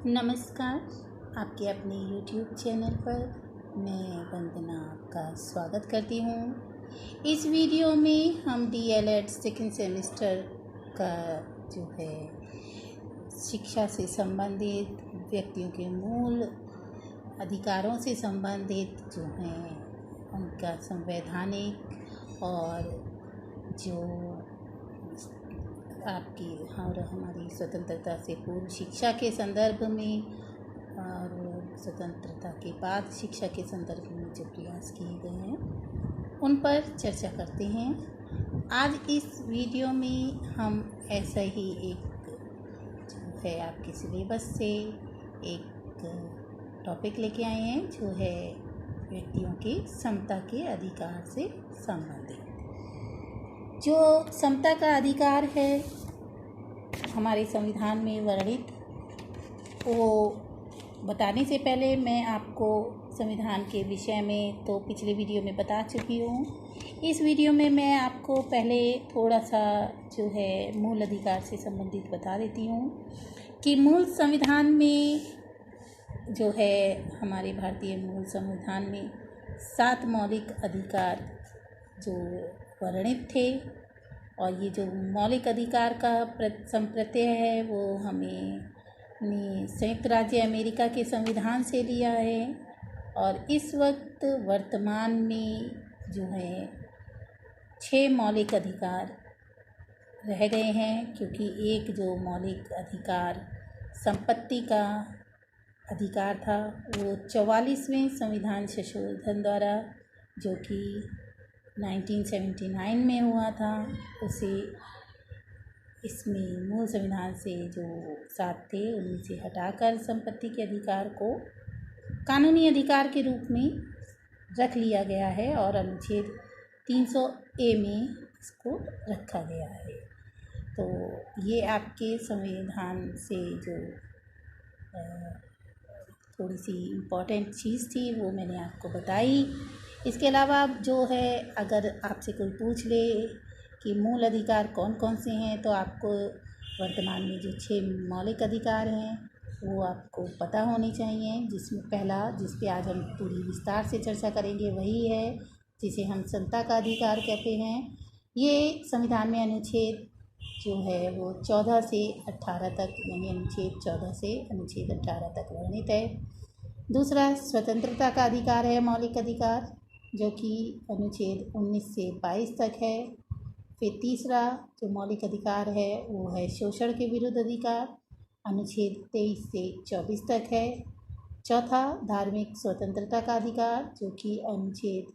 नमस्कार। आपके अपने YouTube चैनल पर मैं वंदना आपका स्वागत करती हूँ। इस वीडियो में हम DLED सेकंड सेमेस्टर का जो है शिक्षा से संबंधित व्यक्तियों के मूल अधिकारों से संबंधित जो हैं उनका संवैधानिक और जो आपकी और हमारी स्वतंत्रता से पूर्व शिक्षा के संदर्भ में और स्वतंत्रता के बाद शिक्षा के संदर्भ में जो प्रयास किए गए हैं उन पर चर्चा करते हैं। आज इस वीडियो में हम ऐसा ही एक जो है आपके सिलेबस से एक टॉपिक लेके आए हैं जो है व्यक्तियों की समता के अधिकार से संबंधित। जो समता का अधिकार है हमारे संविधान में वर्णित, वो बताने से पहले मैं आपको संविधान के विषय में तो पिछले वीडियो में बता चुकी हूँ। इस वीडियो में मैं आपको पहले थोड़ा सा जो है मूल अधिकार से संबंधित बता देती हूँ कि मूल संविधान में जो है हमारे भारतीय मूल संविधान में 7 मौलिक अधिकार जो वर्णित थे और ये जो मौलिक अधिकार का संप्रत्यय है वो हमें संयुक्त राज्य अमेरिका के संविधान से लिया है। और इस वक्त वर्तमान में जो है 6 मौलिक अधिकार रह गए हैं, क्योंकि एक जो मौलिक अधिकार संपत्ति का अधिकार था वो 44वें संविधान संशोधन द्वारा जो कि 1979 में हुआ था, उसे इसमें मूल संविधान से जो 7 थे उनमें से हटाकर संपत्ति के अधिकार को कानूनी अधिकार के रूप में रख लिया गया है और अनुच्छेद 300A में इसको रखा गया है। तो ये आपके संविधान से जो थोड़ी सी इम्पॉर्टेंट चीज़ थी वो मैंने आपको बताई। इसके अलावा जो है अगर आपसे कोई पूछ ले कि मूल अधिकार कौन कौन से हैं तो आपको वर्तमान में जो 6 मौलिक अधिकार हैं वो आपको पता होने चाहिए, जिसमें पहला जिस पे आज हम पूरी विस्तार से चर्चा करेंगे वही है जिसे हम समता का अधिकार कहते हैं। ये संविधान में अनुच्छेद जो है वो 14 से 18 तक, यानी अनुच्छेद 14 से अनुच्छेद 18 तक वर्णित है। दूसरा स्वतंत्रता का अधिकार है, मौलिक अधिकार, जो कि अनुच्छेद 19 से 22 तक है। फिर तीसरा जो मौलिक अधिकार है वो है शोषण के विरुद्ध अधिकार, अनुच्छेद 23 से 24 तक है। चौथा धार्मिक स्वतंत्रता का अधिकार जो कि अनुच्छेद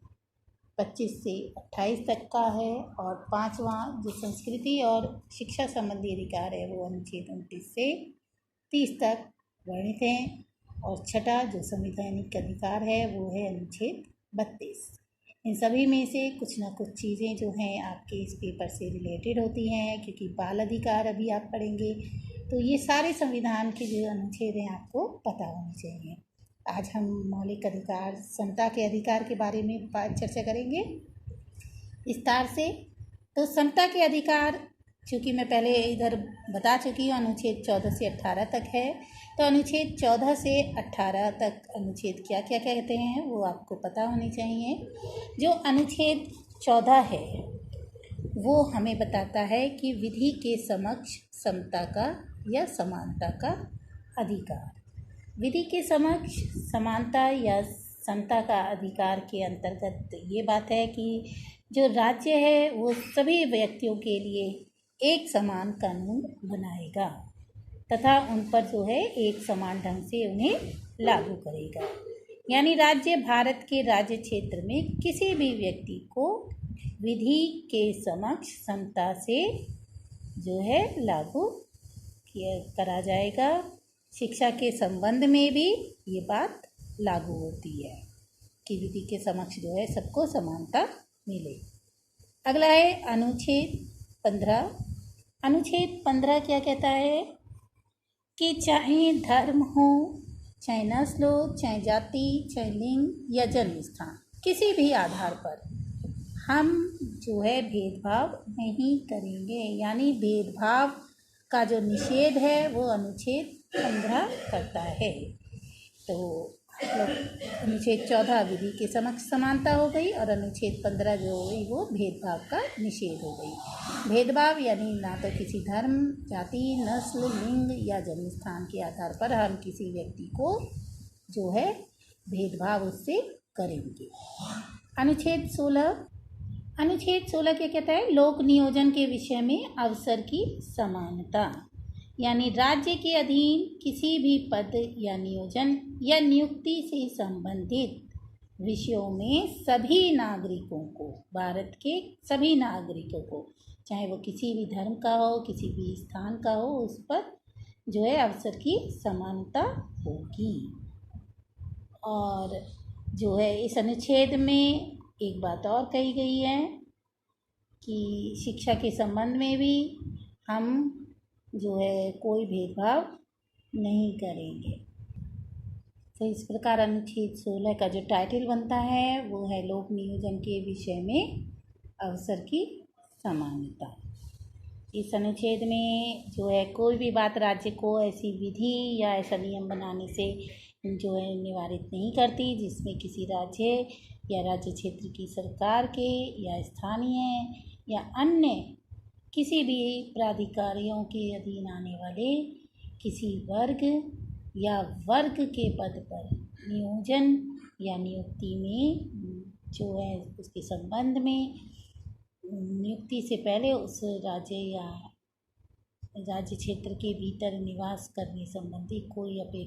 25 से 28 तक का है। और पांचवा जो संस्कृति और शिक्षा संबंधी अधिकार है वो अनुच्छेद 29 से 30 तक वर्णित है। और छठा जो संवैधानिक अधिकार है वो है अनुच्छेद 32। इन सभी में से कुछ ना कुछ चीज़ें जो हैं आपके इस पेपर से रिलेटेड होती हैं, क्योंकि बाल अधिकार अभी आप पढ़ेंगे, तो ये सारे संविधान के जो अनुच्छेद हैं आपको पता होने चाहिए। आज हम मौलिक अधिकार समता के अधिकार के बारे में चर्चा करेंगे विस्तार से। तो समता के अधिकार चूँकि मैं पहले इधर बता चुकी हूँ अनुच्छेद 14 से 18 तक है, तो अनुच्छेद 14 से 18 तक अनुच्छेद क्या क्या कहते हैं वो आपको पता होनी चाहिए। जो अनुच्छेद 14 है वो हमें बताता है कि विधि के समक्ष समता का या समानता का अधिकार। विधि के समक्ष समानता या समता का अधिकार के अंतर्गत ये बात है कि जो राज्य है वो सभी व्यक्तियों के लिए एक समान कानून बनाएगा तथा उन पर जो है एक समान ढंग से उन्हें लागू करेगा। यानी राज्य भारत के राज्य क्षेत्र में किसी भी व्यक्ति को विधि के समक्ष समता से जो है लागू करा जाएगा। शिक्षा के संबंध में भी ये बात लागू होती है कि विधि के समक्ष जो है सबको समानता मिले। अगला है अनुच्छेद 15। अनुच्छेद 15 क्या कहता है कि चाहे धर्म हो, चाहे नस्ल हो, चाहे जाति, चाहे लिंग या जन्म स्थान, किसी भी आधार पर हम जो है भेदभाव नहीं करेंगे। यानी भेदभाव का जो निषेध है वो अनुच्छेद 15 करता है। तो अनुच्छेद 14 विधि के समक्ष समानता हो गई और अनुच्छेद 15 जो हो गई वो भेदभाव का निषेध हो गई। भेदभाव यानी ना तो किसी धर्म, जाति, नस्ल, लिंग या जन्म स्थान के आधार पर हम किसी व्यक्ति को जो है भेदभाव उससे करेंगे। अनुच्छेद 16 क्या कहता है? लोक नियोजन के विषय में अवसर की समानता, यानी राज्य के अधीन किसी भी पद या नियोजन या नियुक्ति से संबंधित विषयों में सभी नागरिकों को, भारत के सभी नागरिकों को, चाहे वो किसी भी धर्म का हो, किसी भी स्थान का हो, उस पर जो है अवसर की समानता होगी। और जो है इस अनुच्छेद में एक बात और कही गई है कि शिक्षा के संबंध में भी हम जो है कोई भेदभाव नहीं करेंगे। तो इस प्रकार अनुच्छेद 16 का जो टाइटल बनता है वो है लोक नियोजन के विषय में अवसर की समानता। इस अनुच्छेद में जो है कोई भी बात राज्य को ऐसी विधि या ऐसा नियम बनाने से जो है निवारित नहीं करती जिसमें किसी राज्य या राज्य क्षेत्र की सरकार के या स्थानीय या अन्य किसी भी प्राधिकारियों के अधीन आने वाले किसी वर्ग या वर्ग के पद पर नियोजन या नियुक्ति में जो है उसके संबंध में नियुक्ति से पहले उस राज्य या राज्य क्षेत्र के भीतर निवास करने संबंधी कोई अपेक्षा